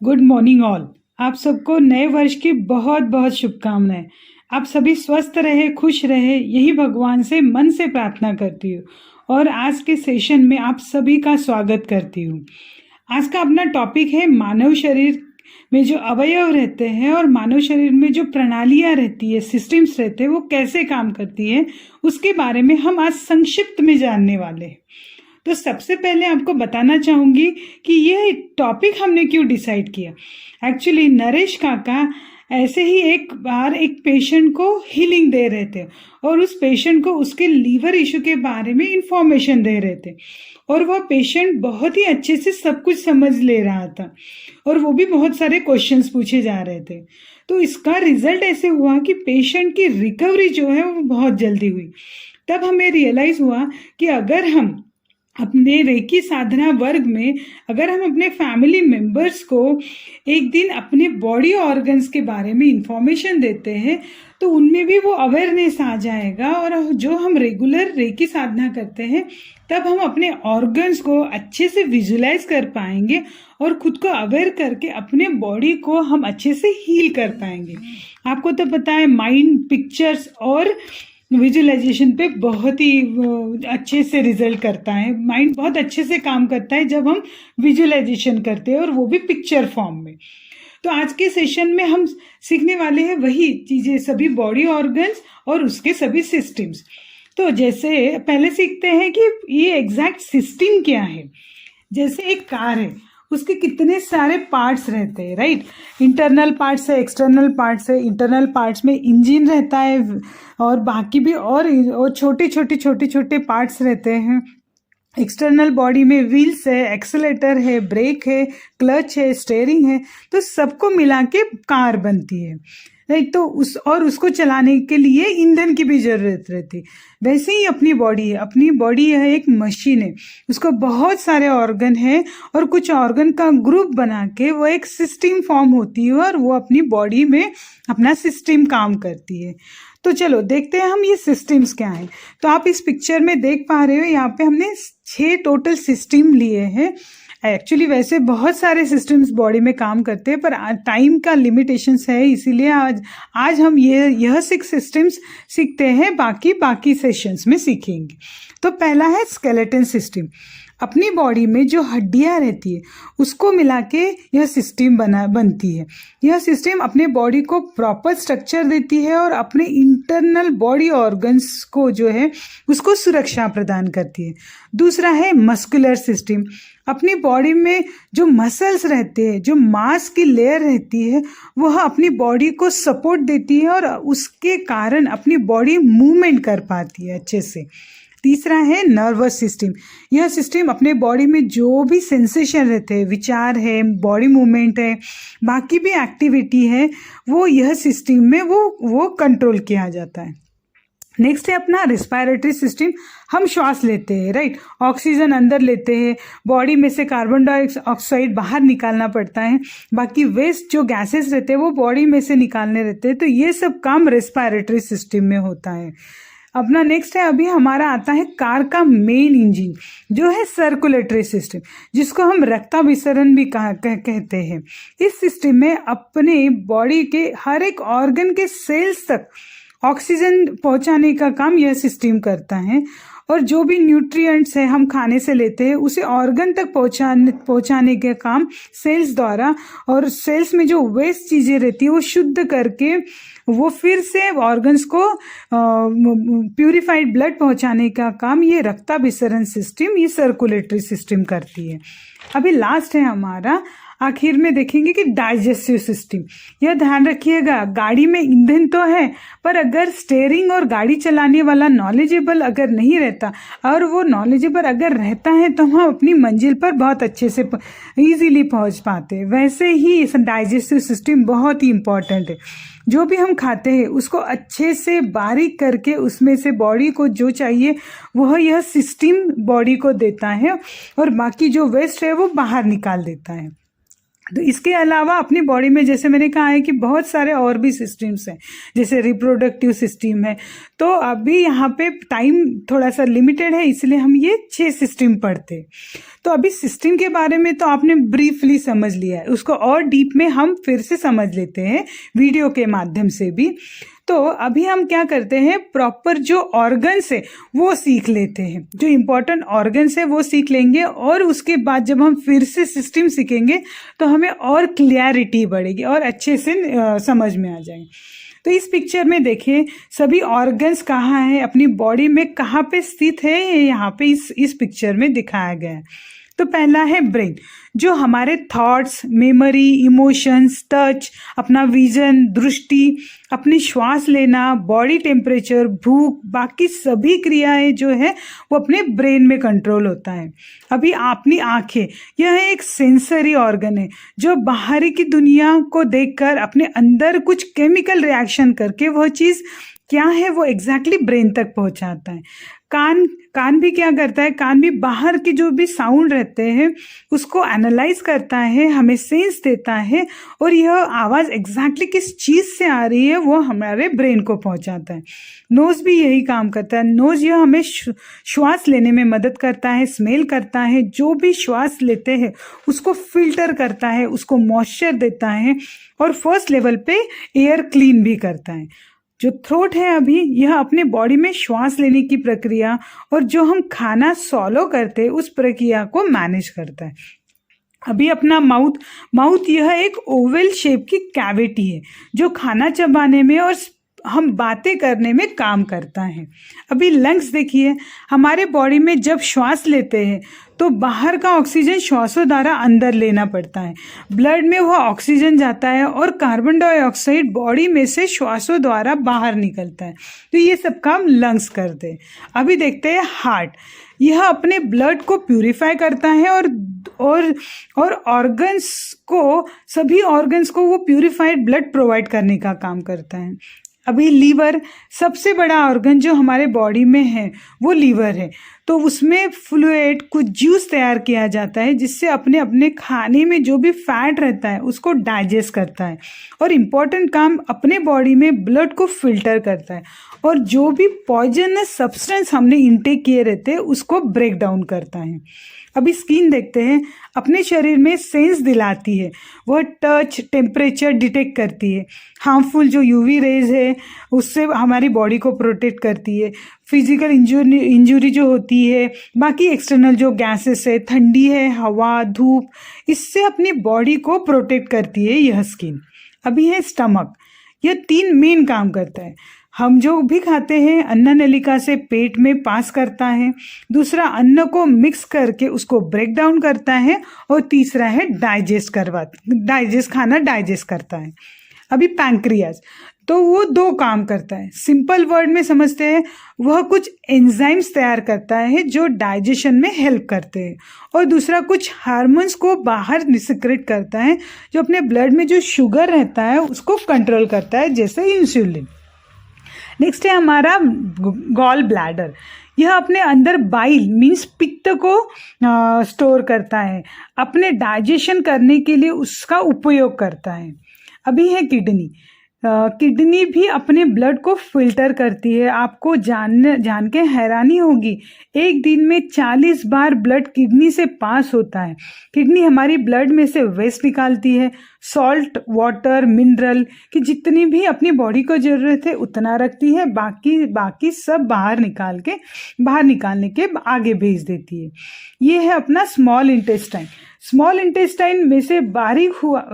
Good morning all. आप सबको नए वर्ष की बहुत बहुत शुभकामनाएं। आप सभी स्वस्थ रहे, खुश रहे, यही भगवान से मन से प्रार्थना करती हूँ और आज के सेशन में आप सभी का स्वागत करती हूँ। आज का अपना टॉपिक है मानव शरीर में जो अवयव रहते हैं और मानव शरीर में जो प्रणालियाँ रहती है, सिस्टम्स रहते हैं, वो कैसे काम करती है, उसके बारे में हम आज संक्षिप्त में जानने वाले हैं। तो सबसे पहले आपको बताना चाहूँगी कि यह टॉपिक हमने क्यों डिसाइड किया। एक्चुअली नरेश काका ऐसे ही एक बार एक पेशेंट को हीलिंग दे रहे थे और उस पेशेंट को उसके लीवर इशू के बारे में इंफॉर्मेशन दे रहे थे और वह पेशेंट बहुत ही अच्छे से सब कुछ समझ ले रहा था और वो भी बहुत सारे क्वेश्चंस पूछे जा रहे थे। तो इसका रिजल्ट ऐसे हुआ कि पेशेंट की रिकवरी जो है वो बहुत जल्दी हुई। तब हमें रियलाइज हुआ कि अगर हम अपने रेकी साधना वर्ग में अगर हम अपने फैमिली मेंबर्स को एक दिन अपने बॉडी ऑर्गन्स के बारे में इंफॉर्मेशन देते हैं तो उनमें भी वो अवेयरनेस आ जाएगा और जो हम रेगुलर रेकी साधना करते हैं तब हम अपने ऑर्गन्स को अच्छे से विजुलाइज कर पाएंगे और खुद को अवेयर करके अपने बॉडी को हम अच्छे से हील कर पाएंगे। आपको तो पता है माइंड पिक्चर्स और विजुअलाइजेशन पे बहुत ही अच्छे से रिजल्ट करता है। माइंड बहुत अच्छे से काम करता है जब हम विजुअलाइजेशन करते हैं और वो भी पिक्चर फॉर्म में। तो आज के सेशन में हम सीखने वाले हैं वही चीज़ें, सभी बॉडी ऑर्गन्स और उसके सभी सिस्टम्स। तो जैसे पहले सीखते हैं कि ये एग्जैक्ट सिस्टम क्या है। जैसे एक कार है, उसके कितने सारे पार्ट्स रहते हैं, राइट। इंटरनल पार्ट्स है, एक्सटर्नल पार्ट्स है। इंटरनल पार्ट्स में इंजन रहता है और बाकी भी और छोटे छोटे पार्ट्स रहते हैं। एक्सटर्नल बॉडी में व्हील्स है, एक्सेलेटर है, ब्रेक है, क्लच है, स्टीयरिंग है। तो सबको मिला के कार बनती है, राइट। तो उसको चलाने के लिए ईंधन की भी जरूरत रहती। वैसे ही अपनी बॉडी है, अपनी बॉडी यह एक मशीन है, उसको बहुत सारे ऑर्गन है और कुछ ऑर्गन का ग्रुप बना के वो एक सिस्टम फॉर्म होती है और वो अपनी बॉडी में अपना सिस्टम काम करती है। तो चलो देखते हैं हम ये सिस्टम्स क्या हैं। तो आप इस पिक्चर में देख पा रहे हो, यहाँ पे हमने 6 टोटल सिस्टम लिए हैं। एक्चुअली वैसे बहुत सारे सिस्टम्स बॉडी में काम करते हैं पर टाइम का लिमिटेशंस है, इसीलिए आज हम यह 6 सिस्टम्स सीखते हैं, बाकी सेशंस में सीखेंगे। तो पहला है स्केलेटन सिस्टम। अपनी बॉडी में जो हड्डियां रहती है उसको मिला के यह सिस्टम बनती है। यह सिस्टम अपने बॉडी को प्रॉपर स्ट्रक्चर देती है और अपने इंटरनल बॉडी ऑर्गन्स को जो है उसको सुरक्षा प्रदान करती है। दूसरा है मस्कुलर सिस्टम। अपनी बॉडी में जो मसल्स रहते हैं, जो मांस की लेयर रहती है, वह अपनी बॉडी को सपोर्ट देती है और उसके कारण अपनी बॉडी मूवमेंट कर पाती है अच्छे से। तीसरा है नर्वस सिस्टम। यह सिस्टम अपने बॉडी में जो भी सेंसेशन रहते हैं, विचार है, बॉडी मूवमेंट है, बाकी भी एक्टिविटी है, वो यह सिस्टम में वो कंट्रोल किया जाता है। नेक्स्ट है अपना रेस्पिरेटरी सिस्टम। हम श्वास लेते हैं, राइट। ऑक्सीजन अंदर लेते हैं, बॉडी में से कार्बन डाइऑक्साइड बाहर निकालना पड़ता है, बाकी वेस्ट जो गैसेस रहते हैं वो बॉडी में से निकालने रहते हैं। तो ये सब काम रेस्पिरेटरी सिस्टम में होता है। अपना नेक्स्ट है, अभी हमारा आता है कार का मेन इंजन जो है सर्कुलेटरी सिस्टम, जिसको हम रक्ताभिसरण भी कहते हैं। इस सिस्टम में अपने बॉडी के हर एक ऑर्गन के सेल्स तक ऑक्सीजन पहुंचाने का काम यह सिस्टम करता है और जो भी न्यूट्रिएंट्स है हम खाने से लेते हैं उसे ऑर्गन तक पहुंचाने का काम सेल्स द्वारा, और सेल्स में जो वेस्ट चीज़ें रहती है वो शुद्ध करके वो फिर से ऑर्गन्स को प्यूरिफाइड ब्लड पहुंचाने का काम ये रक्ताभिसरण सिस्टम, ये सर्कुलेटरी सिस्टम करती है। अभी लास्ट है हमारा, आखिर में देखेंगे कि डाइजेस्टिव सिस्टम। यह ध्यान रखिएगा, गाड़ी में ईंधन तो है पर अगर स्टीयरिंग और गाड़ी चलाने वाला नॉलेजेबल अगर नहीं रहता और वो नॉलेजेबल अगर रहता है तो हम अपनी मंजिल पर बहुत अच्छे से इजीली पहुंच पाते हैं। वैसे ही इस डाइजेस्टिव सिस्टम बहुत ही इम्पॉर्टेंट है। जो भी हम खाते हैं उसको अच्छे से बारीक करके उसमें से बॉडी को जो चाहिए वह यह सिस्टम बॉडी को देता है और बाकी जो वेस्ट है वो बाहर निकाल देता है। तो इसके अलावा अपनी बॉडी में जैसे मैंने कहा है कि बहुत सारे और भी सिस्टम्स हैं, जैसे रिप्रोडक्टिव सिस्टम है। तो अभी यहाँ पे टाइम थोड़ा सा लिमिटेड है, इसलिए हम ये 6 सिस्टम पढ़ते हैं। तो अभी सिस्टम के बारे में तो आपने ब्रीफली समझ लिया है, उसको और डीप में हम फिर से समझ लेते हैं वीडियो के माध्यम से भी। तो अभी हम क्या करते हैं, प्रॉपर जो ऑर्गन्स है वो सीख लेते हैं, जो इम्पोर्टेंट ऑर्गन्स है वो सीख लेंगे, और उसके बाद जब हम फिर से सिस्टम सीखेंगे तो हमें और क्लियरिटी बढ़ेगी और अच्छे से समझ में आ जाएंगे। तो इस पिक्चर में देखिए सभी ऑर्गन्स कहाँ हैं, अपनी बॉडी में कहाँ पे स्थित है, ये यहाँ पे इस पिक्चर में दिखाया गया है। तो पहला है ब्रेन, जो हमारे थॉट्स, मेमोरी, इमोशंस, टच, अपना विजन, दृष्टि, अपनी श्वास लेना, बॉडी टेम्परेचर, भूख, बाकी सभी क्रियाएं जो है वो अपने ब्रेन में कंट्रोल होता है। अभी अपनी आंखें, यह एक सेंसरी ऑर्गन है जो बाहरी की दुनिया को देखकर अपने अंदर कुछ केमिकल रिएक्शन करके वह चीज़ क्या है वो एग्जैक्टली ब्रेन तक पहुंचाता है। कान भी क्या करता है, कान भी बाहर की जो भी साउंड रहते हैं उसको एनालाइज करता है, हमें सेंस देता है, और यह आवाज़ एग्जैक्टली किस चीज़ से आ रही है वो हमारे ब्रेन को पहुंचाता है। नोज़ भी यही काम करता है। नोज़ यह हमें श्वास लेने में मदद करता है, स्मेल करता है, जो भी श्वास लेते हैं उसको फिल्टर करता है, उसको मॉइस्चर देता है, और फर्स्ट लेवल पे एयर क्लीन भी करता है। जो थ्रोट है अभी, यह अपने बॉडी में श्वास लेने की प्रक्रिया और जो हम खाना सॉलो करते हैं उस प्रक्रिया को मैनेज करता है। अभी अपना माउथ यह एक ओवल शेप की कैविटी है जो खाना चबाने में और हम बातें करने में काम करता है। अभी लंग्स देखिए, हमारे बॉडी में जब श्वास लेते हैं तो बाहर का ऑक्सीजन श्वासों द्वारा अंदर लेना पड़ता है, ब्लड में वह ऑक्सीजन जाता है और कार्बन डाइऑक्साइड बॉडी में से श्वासों द्वारा बाहर निकलता है। तो ये सब काम लंग्स करते हैं। अभी देखते हैं हार्ट, यह अपने ब्लड को प्यूरिफाई करता है और ऑर्गन्स को, सभी ऑर्गन्स को वो प्यूरिफाइड ब्लड प्रोवाइड करने का काम करता है। अभी लीवर, सबसे बड़ा ऑर्गन जो हमारे बॉडी में है वो लीवर है। तो उसमें फ्लूइड, कुछ जूस तैयार किया जाता है जिससे अपने अपने खाने में जो भी फैट रहता है उसको डाइजेस्ट करता है, और इम्पॉर्टेंट काम अपने बॉडी में ब्लड को फिल्टर करता है, और जो भी पॉइजनस सब्सटेंस हमने इंटेक किए रहते हैं उसको ब्रेक डाउन करता है। अभी स्किन देखते हैं, अपने शरीर में सेंस दिलाती है, वह टच, टेम्परेचर डिटेक्ट करती है, हार्मफुल जो यूवी रेज है उससे हमारी बॉडी को प्रोटेक्ट करती है, फिजिकल इंजरी जो होती है, बाकी एक्सटर्नल जो गैसेस है, ठंडी है, हवा, धूप, इससे अपनी बॉडी को प्रोटेक्ट करती है यह स्किन। अभी है स्टमक, यह 3 मेन काम करता है। हम जो भी खाते हैं अन्न नलिका से पेट में पास करता है, दूसरा अन्न को मिक्स करके उसको ब्रेक डाउन करता है, और तीसरा है खाना डाइजेस्ट करता है। अभी पैंक्रियाज, तो वो 2 काम करता है, सिंपल वर्ड में समझते हैं, वह कुछ एंजाइम्स तैयार करता है जो डाइजेशन में हेल्प करते हैं, और दूसरा कुछ हार्मोन्स को बाहर सिक्रेट करता है जो अपने ब्लड में जो शुगर रहता है उसको कंट्रोल करता है, जैसे इंसुलिन। नेक्स्ट है हमारा गॉल ब्लैडर, यह अपने अंदर बाइल मीन्स पित्त को स्टोर करता है, अपने डाइजेशन करने के लिए उसका उपयोग करता है। अभी है किडनी, किडनी भी अपने ब्लड को फिल्टर करती है। आपको जान के हैरानी होगी, एक दिन में 40 बार ब्लड किडनी से पास होता है। किडनी हमारी ब्लड में से वेस्ट निकालती है, सॉल्ट, वाटर, मिनरल की जितनी भी अपनी बॉडी को ज़रूरत है उतना रखती है, बाकी सब बाहर निकालने के आगे भेज देती है। ये है अपना स्मॉल इंटेस्टाइन। स्मॉल इंटेस्टाइन में से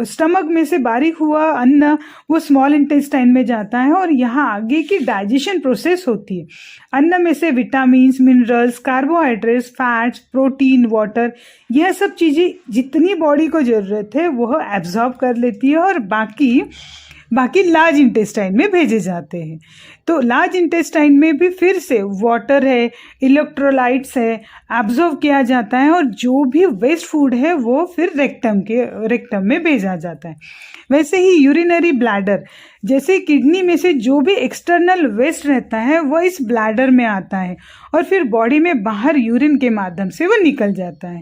स्टमक में से बारीक हुआ अन्न वो स्मॉल इंटेस्टाइन में जाता है, और यहाँ आगे की डाइजेशन प्रोसेस होती है। अन्न में से vitamins, minerals, carbohydrates, fats, protein, water, यह सब चीज़ें जितनी बॉडी को ज़रूरत है वह एब्जॉर्ब कर लेती है, और बाकी लार्ज इंटेस्टाइन में भेजे जाते हैं। तो लार्ज इंटेस्टाइन में भी फिर से वाटर है, इलेक्ट्रोलाइट्स है, एब्जॉर्व किया जाता है, और जो भी वेस्ट फूड है वो फिर रेक्टम में भेजा जाता है। वैसे ही यूरिनरी ब्लैडर, जैसे किडनी में से जो भी एक्सटर्नल वेस्ट रहता है वह इस ब्लैडर में आता है, और फिर बॉडी में बाहर यूरिन के माध्यम से वो निकल जाता है।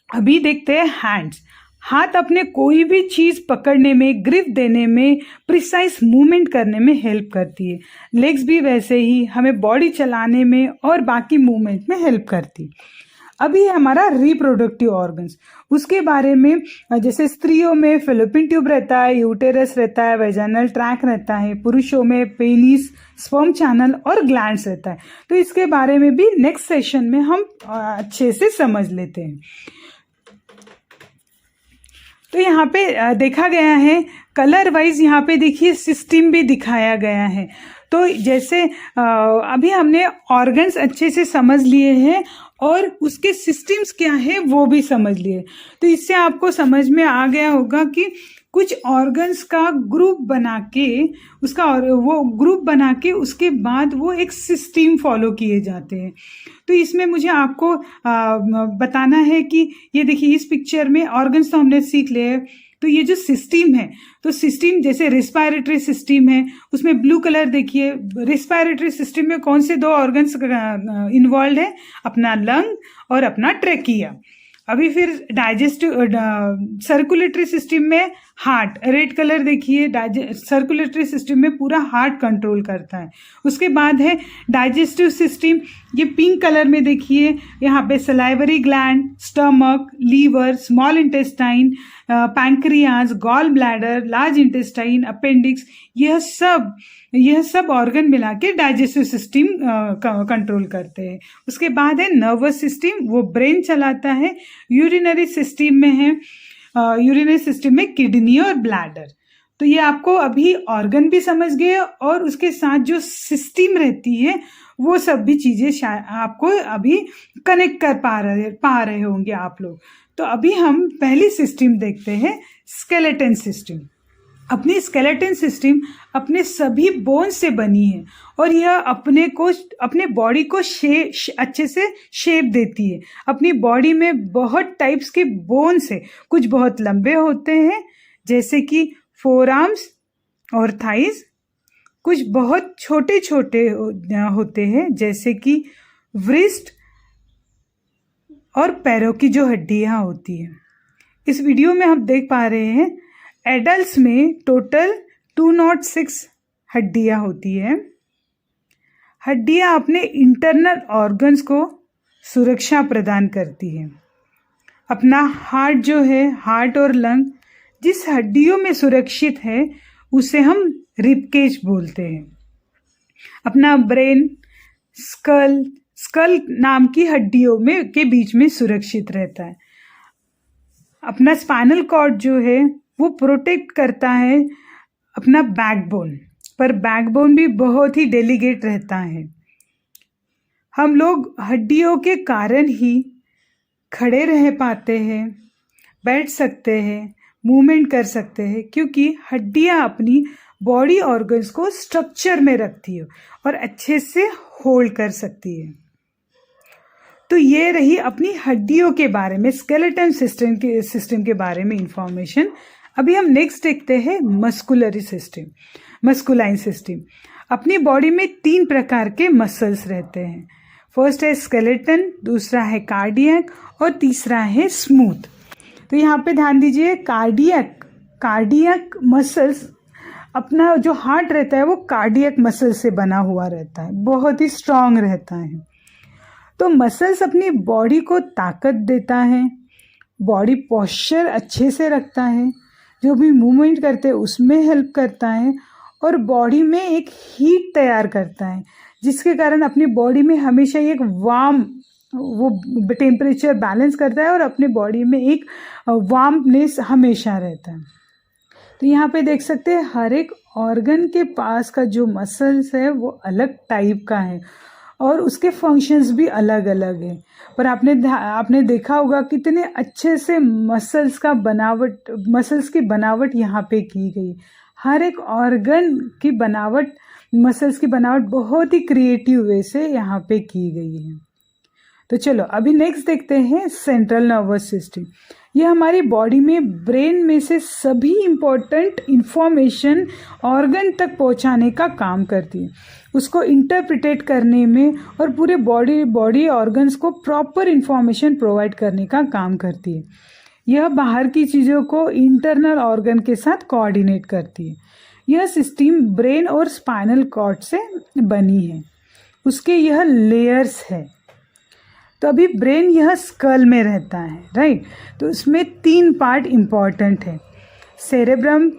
अभी देखते हैं हैंड्स। हाथ अपने कोई भी चीज़ पकड़ने में, ग्रिप देने में, प्रिसाइज मूवमेंट करने में हेल्प करती है। लेग्स भी वैसे ही हमें बॉडी चलाने में और बाकी मूवमेंट में हेल्प करती है। अभी है हमारा रिप्रोडक्टिव ऑर्गन्स, उसके बारे में जैसे स्त्रियों में फैलोपियन ट्यूब रहता है, यूटेरस रहता है, वेजाइनल ट्रैक रहता है, पुरुषों में पेनिस, स्पर्म चैनल और ग्लैंड्स रहता है। तो इसके बारे में भी नेक्स्ट सेशन में हम अच्छे से समझ लेते हैं। तो यहाँ पे देखा गया है कलर वाइज, यहाँ पे देखिए सिस्टम भी दिखाया गया है। तो जैसे अभी हमने ऑर्गन्स अच्छे से समझ लिए हैं और उसके सिस्टम्स क्या है वो भी समझ लिए। तो इससे आपको समझ में आ गया होगा कि कुछ ऑर्गन्स का ग्रुप बना के वो ग्रुप बना के उसके बाद वो एक सिस्टम फॉलो किए जाते हैं। तो इसमें मुझे आपको बताना है कि ये देखिए इस पिक्चर में ऑर्गन्स तो हमने सीख लिए। तो ये जो सिस्टम है, तो सिस्टम जैसे रेस्पिरेटरी सिस्टम है, उसमें ब्लू कलर देखिए। रेस्पिरेटरी सिस्टम में कौन से दो ऑर्गन्स इन्वॉल्व है? अपना लंग और अपना ट्रेकिया। अभी फिर डाइजेस्टिव सर्कुलेटरी सिस्टम में हार्ट, रेड कलर देखिए, सर्कुलेटरी सिस्टम में पूरा हार्ट कंट्रोल करता है। उसके बाद है डाइजेस्टिव सिस्टम, ये पिंक कलर में देखिए, यहाँ पे salivary gland, stomach, liver, small intestine, pancreas, gall bladder, large intestine, appendix, यह सब ऑर्गन मिला के डाइजेस्टिव सिस्टम कंट्रोल करते हैं। उसके बाद है नर्वस सिस्टम, वो ब्रेन चलाता है। यूरिनरी सिस्टम में है, यूरिनरी सिस्टम में किडनी और ब्लैडर। तो ये आपको अभी ऑर्गन भी समझ गए और उसके साथ जो सिस्टम रहती है वो सब भी चीज़ें आपको अभी कनेक्ट कर पा रहे होंगे आप लोग। तो अभी हम पहली सिस्टम देखते हैं, स्केलेटन सिस्टम। अपनी स्केलेटन सिस्टम अपने सभी बोन से बनी है और यह अपने बॉडी को अच्छे से शेप देती है। अपनी बॉडी में बहुत टाइप्स के बोन्स है, कुछ बहुत लंबे होते हैं जैसे कि फोर आर्म्स और थाइज, कुछ बहुत छोटे छोटे होते हैं जैसे कि व्रिस्ट और पैरों की जो हड्डियां होती हैं। इस वीडियो में हम देख पा रहे हैं एडल्ट्स में टोटल 206 हड्डियां होती है। हड्डियां अपने इंटरनल ऑर्गन्स को सुरक्षा प्रदान करती है। अपना हार्ट जो है, हार्ट और लंग जिस हड्डियों में सुरक्षित है उसे हम रिबकेज बोलते हैं। अपना ब्रेन स्कल नाम की हड्डियों में के बीच में सुरक्षित रहता है। अपना स्पाइनल कॉर्ड जो है वो प्रोटेक्ट करता है अपना बैकबोन, पर बैकबोन भी बहुत ही डेलिकेट रहता है। हम लोग हड्डियों के कारण ही खड़े रह पाते हैं, बैठ सकते हैं, मूवमेंट कर सकते हैं, क्योंकि हड्डियां अपनी बॉडी ऑर्गन्स को स्ट्रक्चर में रखती है और अच्छे से होल्ड कर सकती है। तो ये रही अपनी हड्डियों के बारे में, स्केलेटन सिस्टम के बारे में इंफॉर्मेशन। अभी हम नेक्स्ट देखते हैं मस्कुलाइन सिस्टम। अपनी बॉडी में 3 प्रकार के मसल्स रहते हैं। फर्स्ट है स्केलेटन, दूसरा है कार्डियक और तीसरा है स्मूथ। तो यहाँ पे ध्यान दीजिए, कार्डियक मसल्स, अपना जो हार्ट रहता है वो कार्डियक मसल से बना हुआ रहता है, बहुत ही स्ट्रांग रहता है। तो मसल्स अपनी बॉडी को ताकत देता है, बॉडी पोस्चर अच्छे से रखता है, जो भी मूवमेंट करते हैं उसमें हेल्प करता है और बॉडी में एक हीट तैयार करता है, जिसके कारण अपनी बॉडी में हमेशा एक वार्म, वो टेम्परेचर बैलेंस करता है और अपने बॉडी में एक वार्मनेस हमेशा रहता है। तो यहाँ पे देख सकते हैं हर एक ऑर्गन के पास का जो मसल्स है वो अलग टाइप का है और उसके फंक्शंस भी अलग अलग है। पर आपने देखा होगा कितने अच्छे से मसल्स की बनावट यहाँ पे की गई। हर एक ऑर्गन की बनावट, मसल्स की बनावट बहुत ही क्रिएटिव वे से यहाँ पे की गई है। तो चलो अभी नेक्स्ट देखते हैं सेंट्रल नर्वस सिस्टम। ये हमारी बॉडी में ब्रेन में से सभी इम्पोर्टेंट इंफॉर्मेशन ऑर्गन तक पहुंचाने का काम करती है, उसको इंटरप्रिटेट करने में और पूरे बॉडी ऑर्गन्स को प्रॉपर इंफॉर्मेशन प्रोवाइड करने का काम करती है। यह बाहर की चीज़ों को इंटरनल ऑर्गन के साथ कोऑर्डिनेट करती है। यह सिस्टम ब्रेन और स्पाइनल कॉर्ड से बनी है, उसके यह लेयर्स है। तो अभी ब्रेन यह स्कल में रहता है, राइट। तो इसमें 3 पार्ट इम्पॉर्टेंट है, सेरेब्रम,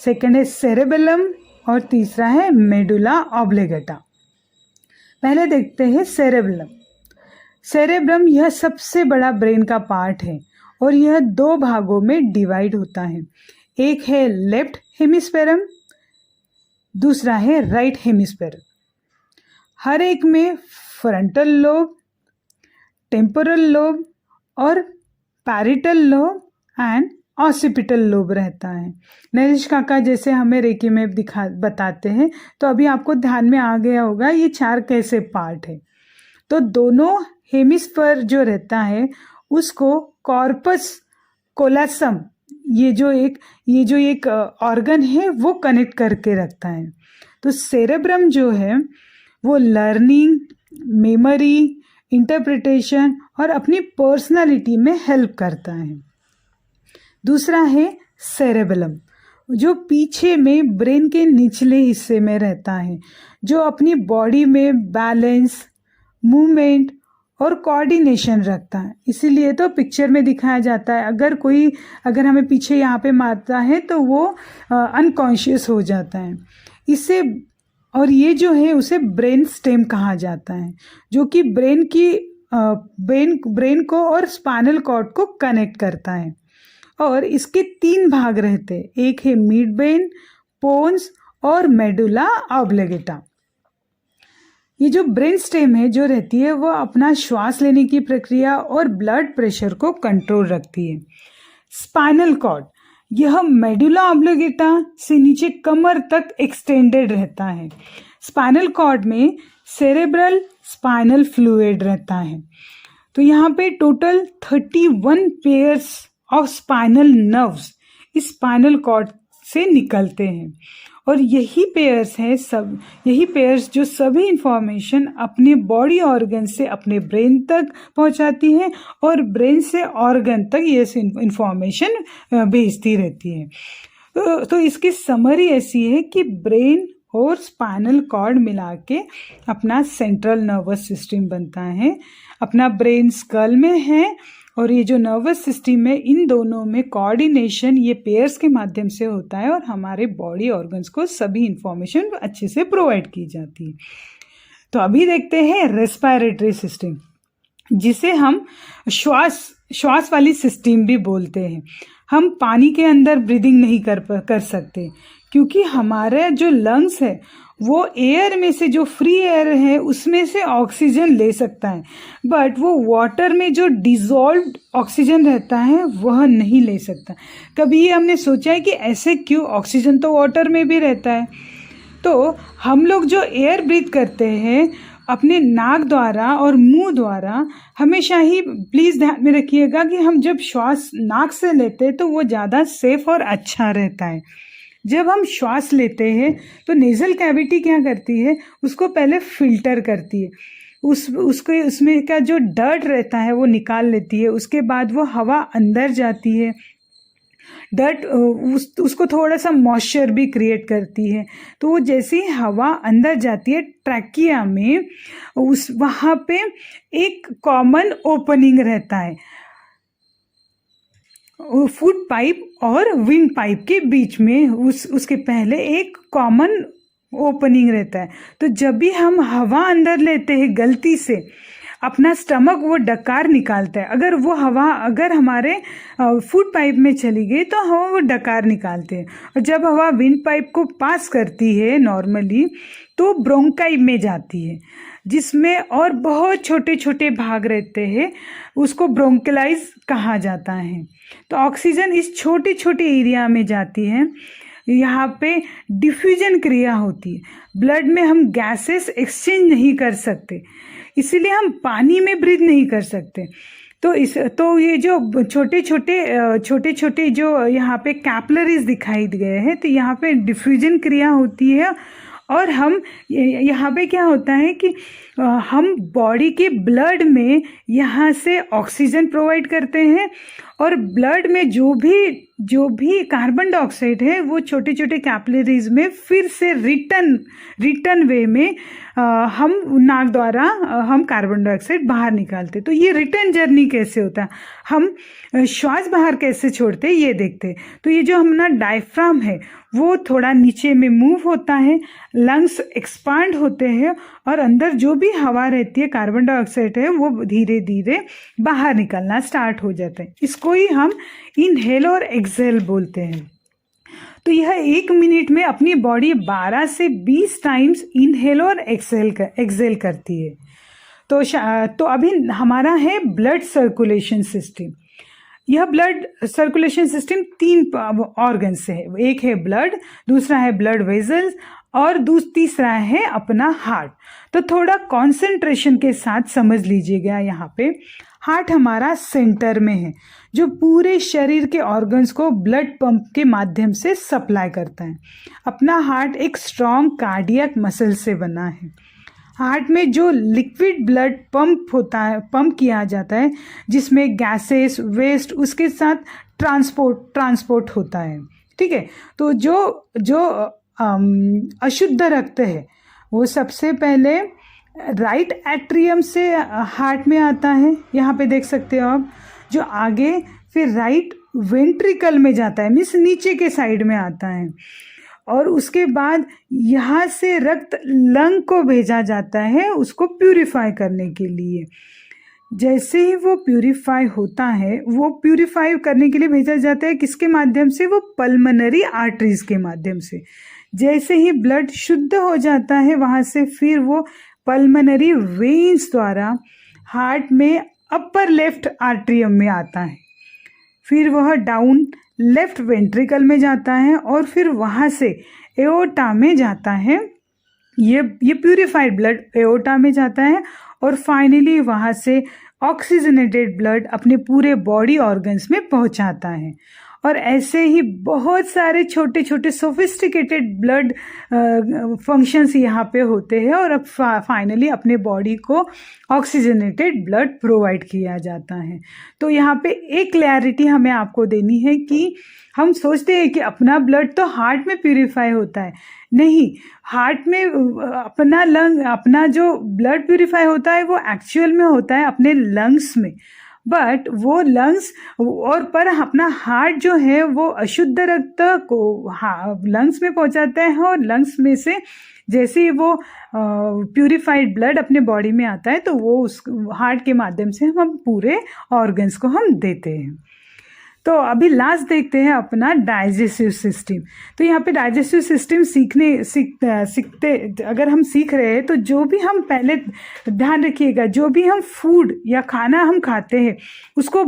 सेकंड है सेरेबेलम और तीसरा है मेडुला ऑब्लिगेटा। पहले देखते हैं सेरेबेलम। सेरेब्रम यह सबसे बड़ा ब्रेन का पार्ट है और यह 2 भागों में डिवाइड होता है। एक है लेफ्ट हेमिस्फेरम, दूसरा है राइट हेमिस्फेरम। हर एक में फ्रंटल लोब, टेम्पोरल लोब और parietal lobe and occipital lobe रहता है। नरेश काका जैसे हमें रेकी में बताते हैं, तो अभी आपको ध्यान में आ गया होगा ये 4 कैसे पार्ट है। तो दोनों हेमिस्फीयर जो रहता है उसको कॉर्पस कोलोसम, ये जो एक ऑर्गन है वो कनेक्ट करके रखता है। तो सेरेब्रम जो है वो लर्निंग, मेमोरी, इंटरप्रिटेशन और अपनी पर्सनालिटी में हेल्प करता है। दूसरा है सेरेबेलम, जो पीछे में ब्रेन के निचले हिस्से में रहता है, जो अपनी बॉडी में बैलेंस, मूवमेंट और कोऑर्डिनेशन रखता है। इसीलिए तो पिक्चर में दिखाया जाता है, अगर हमें पीछे यहाँ पे मारता है तो वो अनकॉन्शियस हो जाता है। इससे और ये जो है उसे ब्रेन स्टेम कहा जाता है, जो कि ब्रेन को और स्पाइनल कॉर्ड को कनेक्ट करता है। और इसके 3 भाग रहते हैं, एक है मिड ब्रेन, पोन्स और मेडुला ऑब्लिगेटा। ये जो ब्रेन स्टेम है जो रहती है वो अपना श्वास लेने की प्रक्रिया और ब्लड प्रेशर को कंट्रोल रखती है। स्पाइनल कॉर्ड यह मेडुला ऑब्लिगेटा से नीचे कमर तक एक्सटेंडेड रहता है। स्पाइनल कॉर्ड में सेरेब्रल स्पाइनल फ्लूइड रहता है। तो यहाँ पे total 31 pairs of spinal nerves इस स्पाइनल कॉर्ड से निकलते हैं और यही पेयर्स जो सभी इंफॉर्मेशन अपने बॉडी ऑर्गन से अपने ब्रेन तक पहुंचाती है और ब्रेन से ऑर्गन तक ये इंफॉर्मेशन भेजती रहती है। तो इसकी समरी ऐसी है कि ब्रेन और स्पाइनल कॉर्ड मिला के अपना सेंट्रल नर्वस सिस्टम बनता है। अपना ब्रेन स्कल में है और ये जो नर्वस सिस्टम है इन दोनों में कोऑर्डिनेशन ये पेयर्स के माध्यम से होता है और हमारे बॉडी ऑर्गन्स को सभी इंफॉर्मेशन अच्छे से प्रोवाइड की जाती है। तो अभी देखते हैं रेस्पिरेटरी सिस्टम, जिसे हम श्वास वाली सिस्टम भी बोलते हैं। हम पानी के अंदर ब्रीदिंग नहीं कर सकते क्योंकि हमारे जो लंग्स है वो एयर में से जो फ्री एयर है उसमें से ऑक्सीजन ले सकता है, बट वो वाटर में जो डिज़ोल्व्ड ऑक्सीजन रहता है वह नहीं ले सकता। कभी ये हमने सोचा है कि ऐसे क्यों? ऑक्सीजन तो वाटर में भी रहता है। तो हम लोग जो एयर ब्रीथ करते हैं अपने नाक द्वारा और मुंह द्वारा, हमेशा ही प्लीज़ ध्यान में रखिएगा कि हम जब श्वास नाक से लेते हैं तो वो ज़्यादा सेफ और अच्छा रहता है। जब हम श्वास लेते हैं तो नेज़ल कैविटी क्या करती है, उसको पहले फिल्टर करती है, उसमें का जो डर्ट रहता है वो निकाल लेती है। उसके बाद वो हवा अंदर जाती है, डर्ट उसको थोड़ा सा मॉइस्चर भी क्रिएट करती है। तो वो जैसे ही हवा अंदर जाती है ट्रैकिया में, वहाँ पे एक कॉमन ओपनिंग रहता है फूड पाइप और विंड पाइप के बीच में, उसके पहले एक कॉमन ओपनिंग रहता है। तो जब भी हम हवा अंदर लेते हैं गलती से, अपना स्टमक वो डकार निकालता है। अगर हमारे फूड पाइप में चली गई तो हम वो डकार निकालते हैं। और जब हवा विंड पाइप को पास करती है नॉर्मली तो ब्रोंकाई में जाती है, जिसमें और बहुत छोटे छोटे भाग रहते हैं, उसको ब्रोंकलाइज कहा जाता है। तो ऑक्सीजन इस छोटे छोटे एरिया में जाती है। यहाँ पे डिफ्यूजन क्रिया होती है। ब्लड में हम गैसेस एक्सचेंज नहीं कर सकते, इसीलिए हम पानी में ब्रीथ नहीं कर सकते। तो ये जो छोटे छोटे जो यहाँ पे कैपिलरीज दिखाई गए हैं, तो यहाँ पे डिफ्यूजन क्रिया होती है। और हम यहाँ पे क्या होता है कि हम बॉडी के ब्लड में यहाँ से ऑक्सीजन प्रोवाइड करते हैं और ब्लड में जो भी कार्बन डाइऑक्साइड है वो छोटे छोटे कैपिलरीज में फिर से रिटर्न वे में हम नाक द्वारा हम कार्बन डाइऑक्साइड बाहर निकालते। तो ये रिटर्न जर्नी कैसे होता है, हम श्वास बाहर कैसे छोड़ते ये देखते। तो ये जो हमारा डायफ्राम है वो थोड़ा नीचे में मूव होता है, लंग्स एक्सपांड होते हैं और अंदर जो भी हवा रहती है कार्बन डाइऑक्साइड है वो धीरे धीरे बाहर निकलना स्टार्ट हो जाता है। इसको ही हम इनहेल और एक्सहेल बोलते हैं। तो यह 1 मिनट में अपनी बॉडी 12 से 20 टाइम्स इनहेल और एक्सहेल करती है। तो अभी हमारा है ब्लड सर्कुलेशन सिस्टम। यह ब्लड सर्कुलेशन सिस्टम 3 ऑर्गन से है, एक है ब्लड, दूसरा है ब्लड वेजल्स और तीसरा है अपना हार्ट। तो थोड़ा कंसंट्रेशन के साथ समझ लीजिएगा। यहाँ पे हार्ट हमारा सेंटर में है जो पूरे शरीर के ऑर्गन्स को ब्लड पंप के माध्यम से सप्लाई करता है। अपना हार्ट एक स्ट्रॉन्ग कार्डियक मसल से बना है। हार्ट में जो लिक्विड ब्लड पंप किया जाता है जिसमें गैसेस वेस्ट उसके साथ ट्रांसपोर्ट होता है, ठीक है। तो जो अशुद्ध रक्त है वो सबसे पहले राइट एट्रियम से हार्ट में आता है, यहाँ पे देख सकते हो आप, जो आगे फिर राइट वेंट्रिकल में जाता है, मीन्स नीचे के साइड में आता है, और उसके बाद यहाँ से रक्त लंग को भेजा जाता है उसको प्यूरिफाई करने के लिए। जैसे ही वो प्यूरिफाई होता है, वो प्यूरिफाई करने के लिए भेजा जाता है किसके माध्यम से, वो पल्मोनरी आर्टरीज के माध्यम से। जैसे ही ब्लड शुद्ध हो जाता है वहाँ से फिर वो पल्मोनरी वेन्स द्वारा हार्ट में अपर लेफ्ट आर्ट्रियम में आता है, फिर वह डाउन लेफ्ट वेंट्रिकल में जाता है और फिर वहाँ से एओर्टा में जाता है। ये प्यूरिफाइड ब्लड एओर्टा में जाता है और फाइनली वहाँ से ऑक्सीजनेटेड ब्लड अपने पूरे बॉडी ऑर्गन्स में पहुँचाता है। और ऐसे ही बहुत सारे छोटे छोटे सोफिस्टिकेटेड ब्लड फंक्शंस यहाँ पे होते हैं और अब फाइनली अपने बॉडी को ऑक्सीजनेटेड ब्लड प्रोवाइड किया जाता है। तो यहाँ पे एक क्लैरिटी हमें आपको देनी है कि हम सोचते हैं कि अपना ब्लड तो हार्ट में प्यूरिफाई होता है, नहीं, हार्ट में अपना जो ब्लड प्यूरिफाई होता है वो एक्चुअल में होता है अपने लंग्स में, बट वो लंग्स और पर अपना हार्ट जो है वो अशुद्ध रक्त को लंग्स में पहुंचाता है और लंग्स में से जैसे ही वो प्यूरिफाइड ब्लड अपने बॉडी में आता है तो वो उस हार्ट के माध्यम से हम पूरे ऑर्गन्स को हम देते हैं। तो अभी लास्ट देखते हैं अपना डाइजेस्टिव सिस्टम। तो यहाँ पे डाइजेस्टिव सिस्टम सीखते अगर हम सीख रहे हैं तो जो भी हम पहले ध्यान रखिएगा, जो भी हम फूड या खाना हम खाते हैं उसको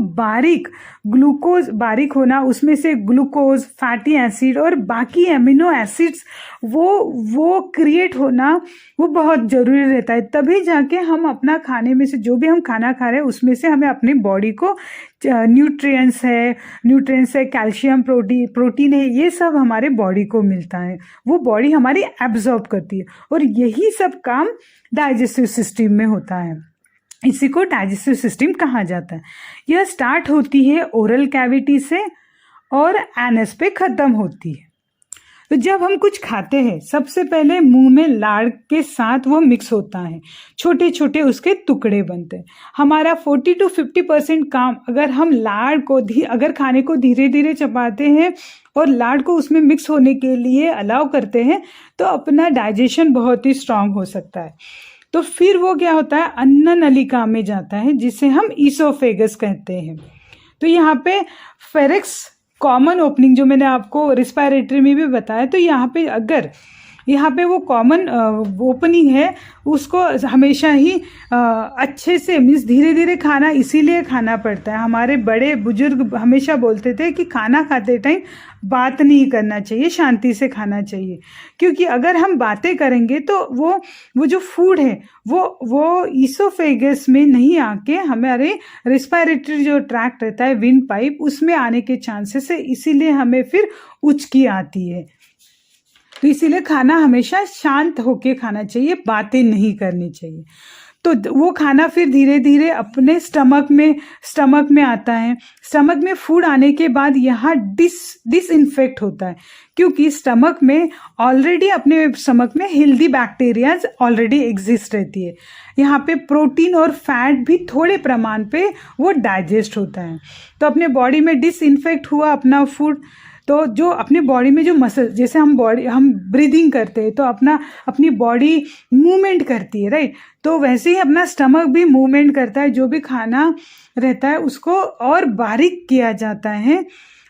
ग्लूकोज बारीक होना, उसमें से ग्लूकोज, फैटी एसिड और बाकी एमिनो एसिड्स वो क्रिएट होना वो बहुत ज़रूरी रहता है। तभी जाके हम अपना खाने में से जो भी हम खाना खा रहे हैं उसमें से हमें अपनी बॉडी को न्यूट्रिएंट्स है, कैल्शियम, प्रोटीन है, ये सब हमारे बॉडी को मिलता है, वो बॉडी हमारी एब्जॉर्ब करती है और यही सब काम डाइजेस्टिव सिस्टम में होता है। इसी को डाइजेस्टिव सिस्टम कहा जाता है। यह स्टार्ट होती है ओरल कैविटी से और एनस पे ख़त्म होती है। तो जब हम कुछ खाते हैं सबसे पहले मुंह में लाड़ के साथ वो मिक्स होता है, छोटे छोटे उसके टुकड़े बनते हैं। हमारा 40 to 50% काम अगर हम अगर खाने को धीरे धीरे चबाते हैं और लाड़ को उसमें मिक्स होने के लिए अलाउ करते हैं तो अपना डाइजेशन बहुत ही स्ट्रांग हो सकता है। तो फिर वो क्या होता है, अन्न नलिका में जाता है जिसे हम ईसोफेगस कहते हैं। तो यहाँ पे फेरिक्स कॉमन ओपनिंग जो मैंने आपको रिस्पायरेटरी में भी बताया, तो यहाँ पे वो कॉमन ओपनिंग है उसको हमेशा ही अच्छे से मीन्स धीरे धीरे खाना इसीलिए खाना पड़ता है। हमारे बड़े बुजुर्ग हमेशा बोलते थे कि खाना खाते टाइम बात नहीं करना चाहिए, शांति से खाना चाहिए, क्योंकि अगर हम बातें करेंगे तो वो जो फूड है वो ईसोफेगस में नहीं आके हमारे रिस्पायरेटरी जो ट्रैक्ट रहता है विंड पाइप उसमें आने के चांसेस है, इसीलिए हमें फिर उचकी आती है। तो इसीलिए खाना हमेशा शांत होके खाना चाहिए, बातें नहीं करनी चाहिए। तो वो खाना फिर धीरे धीरे अपने स्टमक में आता है। स्टमक में फूड आने के बाद यहाँ डिसइंफेक्ट होता है, क्योंकि स्टमक में ऑलरेडी अपने स्टमक में हेल्दी बैक्टीरियाज ऑलरेडी एग्जिस्ट रहती है। यहाँ पे प्रोटीन और फैट भी थोड़े प्रमाण पे वो डाइजेस्ट होता है। तो अपने बॉडी में डिसइंफेक्ट हुआ अपना फूड, तो जो अपने बॉडी में जो मसल, जैसे हम ब्रीदिंग करते हैं तो अपनी बॉडी मूवमेंट करती है, राइट। तो वैसे ही अपना स्टमक भी मूवमेंट करता है, जो भी खाना रहता है उसको और बारीक किया जाता है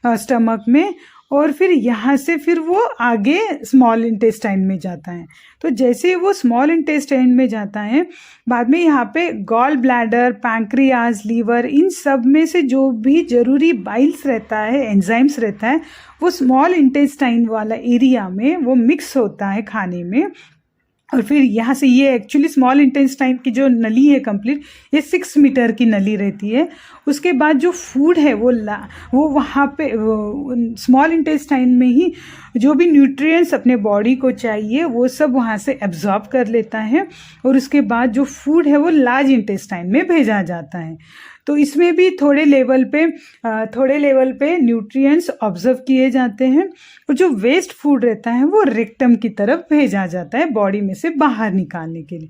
स्टमक में, और फिर यहाँ से फिर वो आगे स्मॉल इंटेस्टाइन में जाता है। तो जैसे ही वो स्मॉल इंटेस्टाइन में जाता है, बाद में यहाँ पे गॉल ब्लैडर, पैंक्रियाज, लीवर, इन सब में से जो भी जरूरी बाइल्स रहता है, एंजाइम्स रहता है, वो स्मॉल इंटेस्टाइन वाला एरिया में वो मिक्स होता है खाने में। और फिर यहाँ से ये एक्चुअली स्मॉल इंटेस्टाइन की जो नली है कंप्लीट, ये 6 मीटर की नली रहती है। उसके बाद जो फूड है वो वहाँ पे स्मॉल इंटेस्टाइन में ही जो भी न्यूट्रिएंट्स अपने बॉडी को चाहिए वो सब वहाँ से एब्जॉर्ब कर लेता है, और उसके बाद जो फूड है वो लार्ज इंटेस्टाइन में भेजा जाता है। तो इसमें भी थोड़े लेवल पे न्यूट्रिएंट्स ऑब्जर्व किए जाते हैं, और जो वेस्ट फूड रहता है वो रेक्टम की तरफ भेजा जाता है बॉडी में से बाहर निकालने के लिए।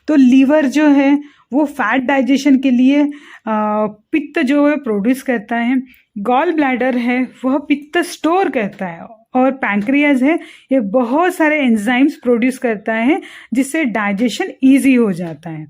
तो लीवर जो है वो फैट डाइजेशन के लिए पित्त जो है प्रोड्यूस करता है। गॉल ब्लैडर है वह पित्त स्टोर करता है, और पैंक्रियाज है ये बहुत सारे एंजाइम्स प्रोड्यूस करता है जिससे डाइजेशन ईजी हो जाता है।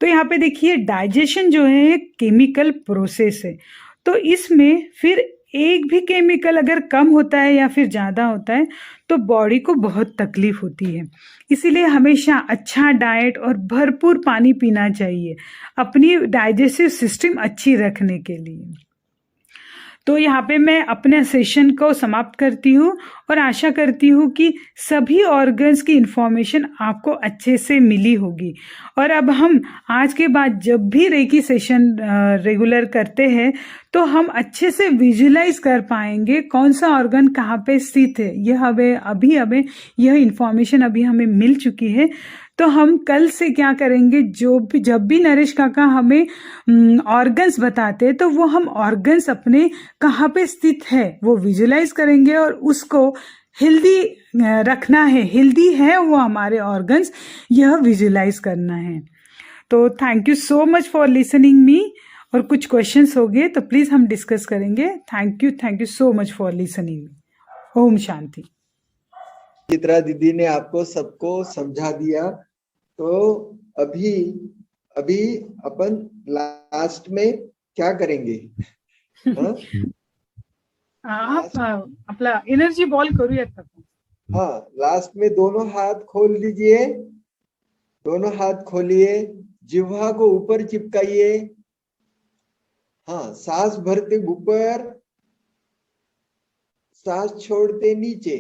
तो यहाँ पे देखिए डाइजेशन जो है एक केमिकल प्रोसेस है, तो इसमें फिर एक भी केमिकल अगर कम होता है या फिर ज़्यादा होता है तो बॉडी को बहुत तकलीफ होती है। इसीलिए हमेशा अच्छा डाइट और भरपूर पानी पीना चाहिए अपनी डाइजेस्टिव सिस्टम अच्छी रखने के लिए। तो यहाँ पे मैं अपने सेशन को समाप्त करती हूँ, और आशा करती हूँ कि सभी ऑर्गन्स की इंफॉर्मेशन आपको अच्छे से मिली होगी। और अब हम आज के बाद जब भी रेकी सेशन रेगुलर करते हैं तो हम अच्छे से विजुलाइज कर पाएंगे कौन सा ऑर्गन कहाँ पे स्थित है। यह हमें यह इंफॉर्मेशन अभी हमें मिल चुकी है। तो हम कल से क्या करेंगे, जब भी नरेश काका हमें ऑर्गन्स बताते तो वो हम ऑर्गन्स अपने कहाँ पे स्थित है वो विजुलाइज करेंगे, और उसको हेल्दी रखना है, हेल्दी है वो हमारे ऑर्गन्स, यह विजुलाइज करना है। तो thank you so much for listening me, और कुछ क्वेश्चंस हो गए तो प्लीज हम डिस्कस करेंगे। Thank you so much for listening. ओम शांति। चित्रा दीदी ने आपको सबको समझा दिया। तो अभी अपन लास्ट में क्या करेंगे? आपला एनर्जी बॉल करूयात आपण। हाँ, लास्ट में दोनों हाथ खोल लीजिए, दोनों हाथ खोलिए, जिह्वा को ऊपर चिपकाइए। हाँ, सांस भरते ऊपर, सांस छोड़ते नीचे।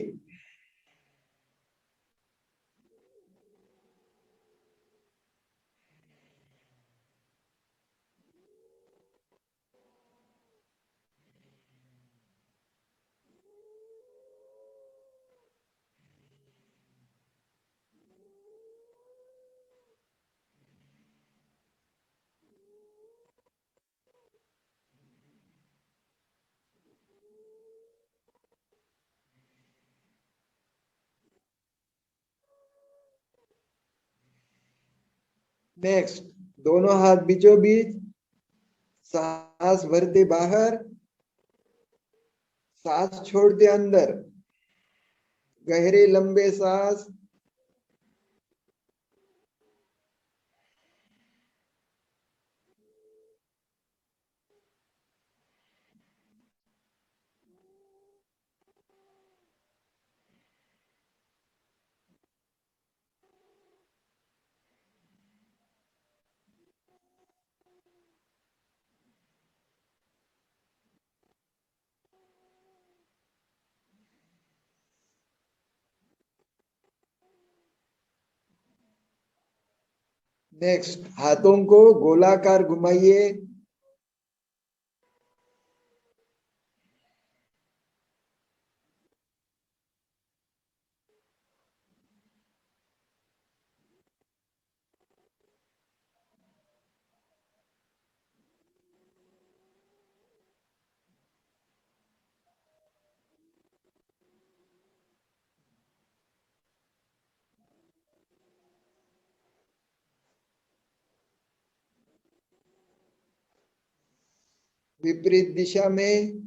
नेक्स्ट, दोनों हाथ बीचों बीच, सांस भरते बाहर, सांस छोड़ते अंदर, गहरे लंबे सांस। नेक्स्ट, हाथों को गोलाकार घुमाइए। विपरीत दिशा में।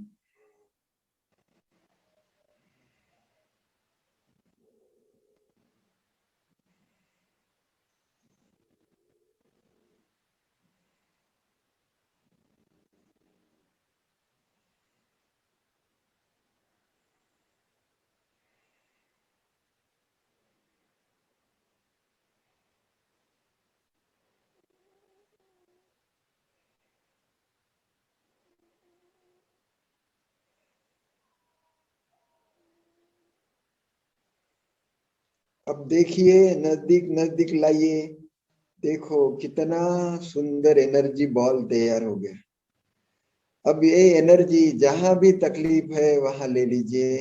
अब देखिए, नजदीक नजदीक लाइए। देखो कितना सुंदर एनर्जी बॉल तैयार हो गया। अब ये एनर्जी जहां भी तकलीफ है वहां ले लीजिए।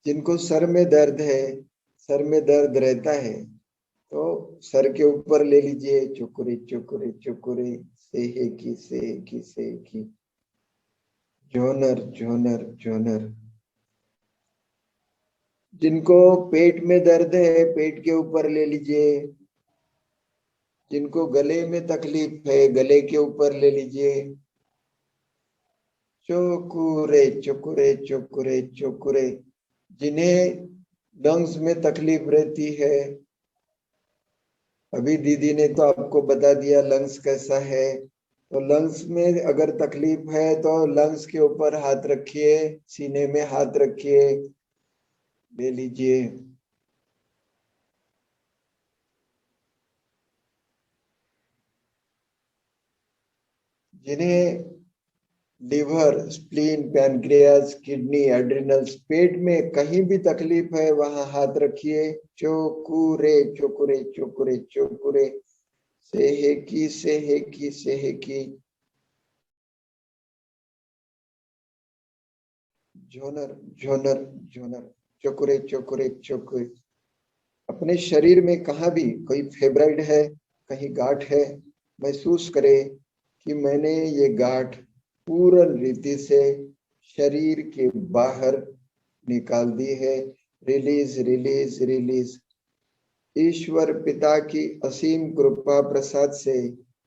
जिनको सर में दर्द है, सर में दर्द रहता है, तो सर के ऊपर ले लीजिए। चुकुरे चुकुरे चुकुरे, सेहेकी सेहेकी सेहेकी, जोनर जोनर जोनर। जिनको पेट में दर्द है, पेट के ऊपर ले लीजिए। जिनको गले में तकलीफ है, गले के ऊपर ले लीजिए। चुकुरे चुकुरे चुकुरे चुकुरे। जिन्हें लंग्स में तकलीफ रहती है, अभी दीदी ने तो आपको बता दिया लंग्स कैसा है। तो लंग्स में अगर तकलीफ है तो लंग्स के ऊपर हाथ रखिए, सीने में हाथ रखिए, ले लीजिए। जिन्हें लिवर, स्प्लीन, पैनक्रियाज, किडनी, एड्रिनल्स, पेट में कहीं भी तकलीफ है वहां हाथ रखिए। चोकुरे चोकुरे चोकुरे चोकुरे, सेहेकी सेहेकी सेहेकी, झोनर झोनर झोनर, चोकुरे चोकुरे चोकुरे। अपने शरीर में कहाँ भी कोई फेब्राइड है, कहीं गांठ है, महसूस करे कि मैंने ये गांठ पूर्ण रीति से शरीर के बाहर निकाल दी है। Release release release. ईश्वर पिता की असीम कृपा प्रसाद से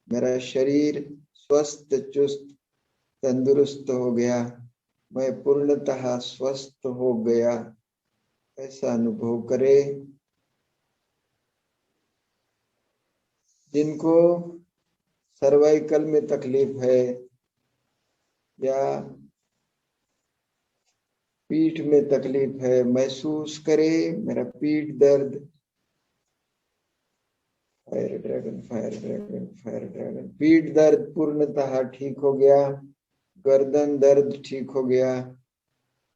मेरा शरीर स्वस्थ चुस्त तंदुरुस्त हो गया। मैं पूर्णतः स्वस्थ हो गया, ऐसा अनुभव करे। जिनको सर्वाइकल में तकलीफ है या पीठ में तकलीफ है, महसूस करे मेरा पीठ दर्द। Fire dragon fire dragon fire dragon. पीठ दर्द पूर्णतः ठीक हो गया। गर्दन दर्द ठीक हो गया।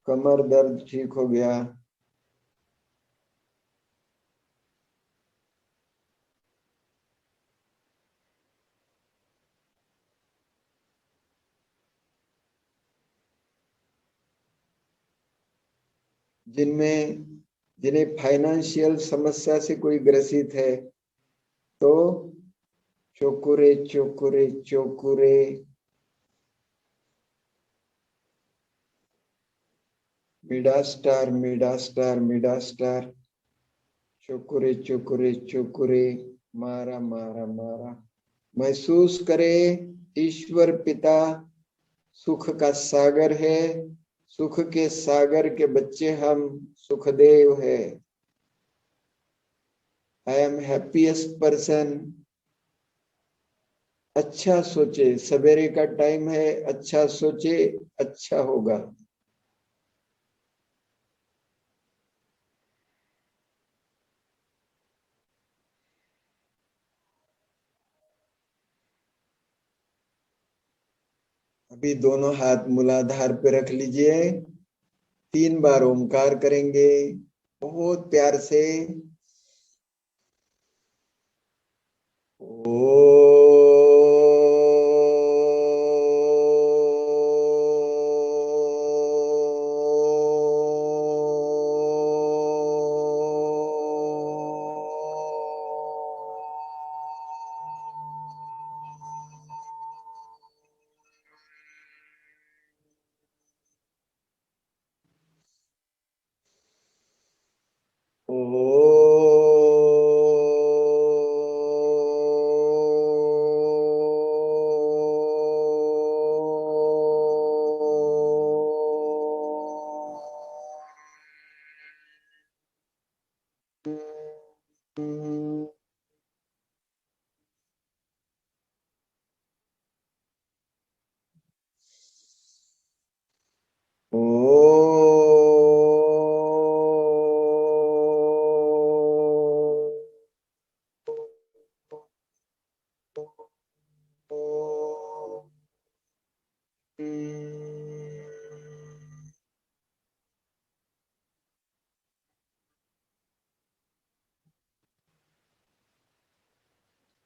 कमर दर्द ठीक हो गया। जिनमें जिन्हें फाइनेंशियल समस्या से कोई ग्रसित है, तो चोकुरे चोकुरे चोकुरे। मिडा स्टार मिडा स्टार मिडा स्टार, चोकुरे चोकुरे चोकुरे, मारा मारा मारा। महसूस करे ईश्वर पिता सुख का सागर है। सुख के सागर के बच्चे हम सुखदेव है। I am happiest person. अच्छा सोचे, सवेरे का टाइम है, अच्छा सोचे, अच्छा होगा। अभी दोनों हाथ मूलाधार पे रख लीजिए। 3 बार ओमकार करेंगे बहुत प्यार से। ओ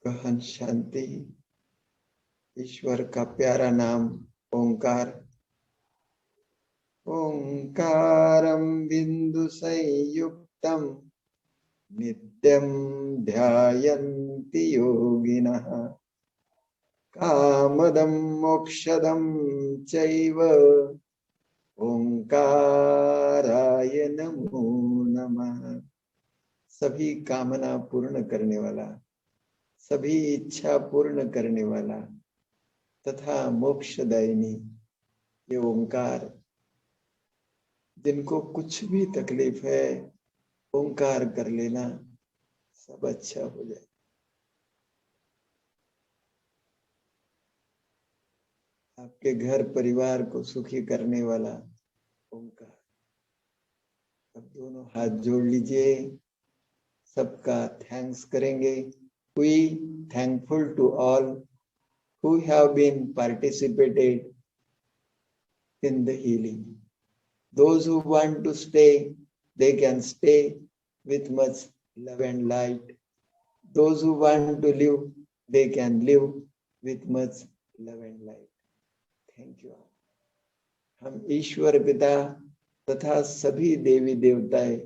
गहन शांति। ईश्वर का प्यारा नाम ओंकार। ओंकारं बिंदु संयुक्तम नित्यं ध्यायन्ति योगिनः। कामदं मोक्षदं चैव ओंकाराय नमो नमः। सभी कामना पूर्ण करने वाला, सभी इच्छा पूर्ण करने वाला तथा मोक्षदायिनी ये ओंकार। जिनको कुछ भी तकलीफ है ओंकार कर लेना, सब अच्छा हो जाए। आपके घर परिवार को सुखी करने वाला ओंकार। अब दोनों हाथ जोड़ लीजिए, सबका थैंक्स करेंगे। We thankful to all who have been participated in the healing. Those who want to stay, they can stay with much love and light. Those who want to live, they can live with much love and light. Thank you all. हम ईश्वर पिता तथा सभी देवी देवताएं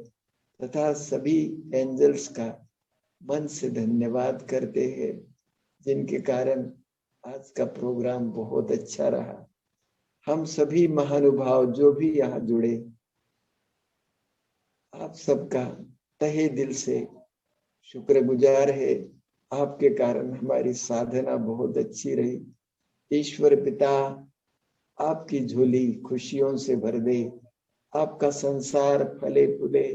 तथा सभी angels का मन से धन्यवाद करते हैं, जिनके कारण आज का प्रोग्राम बहुत अच्छा रहा। हम सभी महानुभाव जो भी यहाँ जुड़े, आप सबका तहे दिल से शुक्रगुजार है। आपके कारण हमारी साधना बहुत अच्छी रही। ईश्वर पिता आपकी झोली खुशियों से भर दे, आपका संसार फले फूले,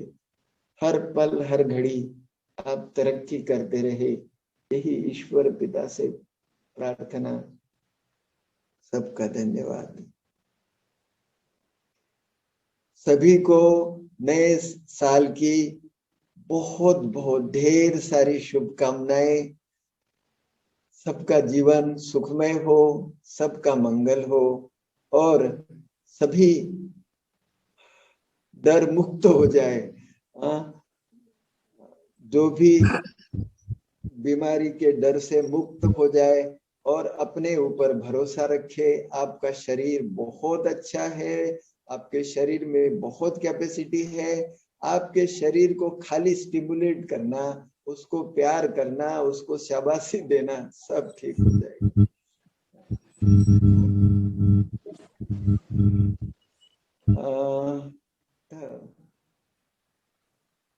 हर पल हर घड़ी आप तरक्की करते रहे, यही ईश्वर पिता से प्रार्थना। सबका धन्यवाद। सभी को नए साल की बहुत बहुत ढेर सारी शुभकामनाएं। सबका जीवन सुखमय हो, सबका मंगल हो और सभी डर मुक्त हो जाए। जो भी बीमारी के डर से मुक्त हो जाए और अपने ऊपर भरोसा रखे। आपका शरीर बहुत अच्छा है, आपके शरीर में बहुत कैपेसिटी है। आपके शरीर को खाली स्टिमुलेट करना, उसको प्यार करना, उसको शाबाशी देना, सब ठीक हो जाएगा।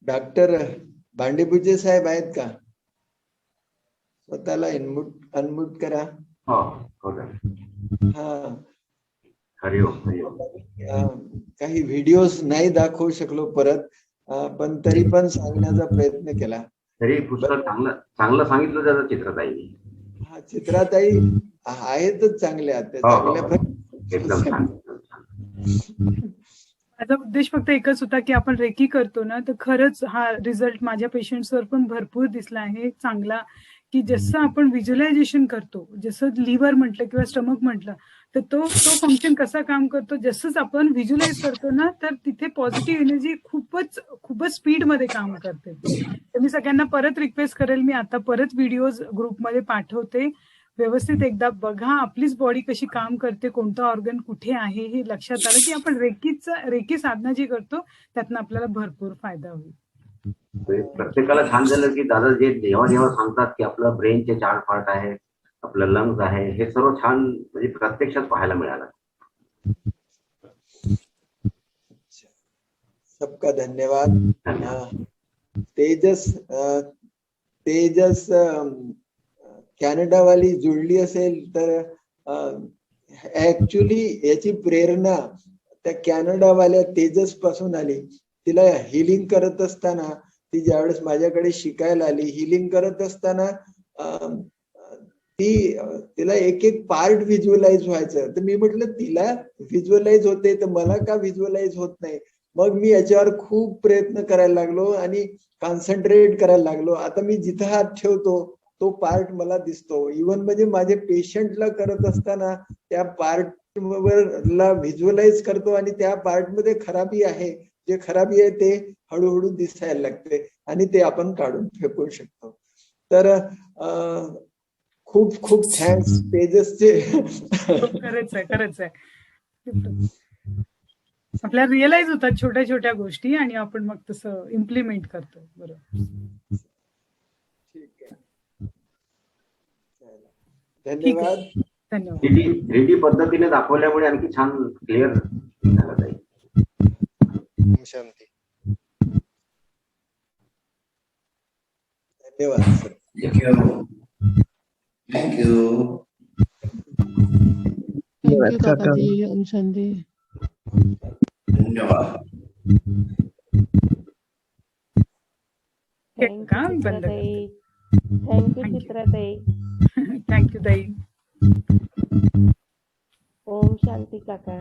डॉक्टर भांडेपुजे साहेब आहेत का? स्वतःला अनम्यूट करा। हा, काही व्हिडिओज नाही दाखवू शकलो परत, पण तरी पण सांगण्याचा प्रयत्न केला। तरी पुस्तक चांगलं सांगितलं त्याचं चित्रताई। हा, चित्रताई आहेतच चांगल्या, एकदम छान। माझा उद्देश फक्त एकच होता की आपण रेकी करतो ना, तर खरंच हा रिझल्ट माझ्या पेशंट्सवर पण भरपूर दिसला आहे चांगला, की जसं आपण व्हिज्युअलायझेशन करतो, जसं लिव्हर म्हटलं किंवा स्टमक म्हटलं, तर तो फंक्शन कसा काम करतो, जसंच आपण व्हिज्युअलाइज करतो ना, तर तिथे पॉझिटिव्ह एनर्जी खूपच स्पीडमध्ये काम करते। तर मी सगळ्यांना परत रिक्वेस्ट करेल, मी आता परत व्हिडिओज ग्रुपमध्ये पाठवते, व्यवस्थित एकदा बघा, आपलीच बॉडी कशी काम करते, कोणतं ऑर्गन कुठे आहे हे लक्षात आलं की आपण रेकी साधना जी करतो त्यातनं आपल्याला भरपूर फायदा होईल। प्रत्येकाला छान झालं की दादा जे जेव्हा सांगतात की आपलं ब्रेनचे 4 पार्ट आहे, आपलं लंग्स आहे, हे सर्व छान म्हणजे प्रत्यक्षात पाहायला मिळालं। सबका धन्यवाद। तेजस कॅनडा वाली जुळली असेल तर ऍक्च्युली याची प्रेरणा त्या कॅनडा वाल्या तेजस पासून आली। तिला हिलिंग करत असताना, ती ज्यावेळेस माझ्याकडे शिकायला आली, हिलिंग करत असताना तिला एक एक पार्ट व्हिज्युअलाइज व्हायचं। तर मी म्हटलं तिला व्हिज्युअलाइज होते तर मला का व्हिज्युअलाइज होत नाही? मग मी याच्यावर खूप प्रयत्न करायला लागलो आणि कॉन्सन्ट्रेट करायला लागलो। आता मी जिथं हात ठेवतो तो पार्ट मला दिसतो। इव्हन म्हणजे माझे पेशंटला करत असताना त्या पार्ट ला व्हिज्युअलाइज करतो आणि त्या पार्ट मध्ये खराबी आहे, जे खराबी आहे ते हळूहळू दिसायला लागते आणि ते आपण काढून फेकू शकतो। तर खूप खूप थँक्स तेजसचे. खरंच आहे आपल्याला रिअलाइज होतात छोट्या छोट्या गोष्टी आणि आपण मग तसं इम्प्लिमेंट करतो. बरोबर. ठीक आहे. धन्यवाद. धन्यवाद. 3D पद्धतीने दाखवल्यामुळे आणखी छान क्लिअर झालं जाईल. शांती. धन्यवाद सर. थँक्यू काकाजी. ओम शांती. धन्यवाद. थँक्यू चित्राताई. थँक्यू ताई. ओम शांती काका.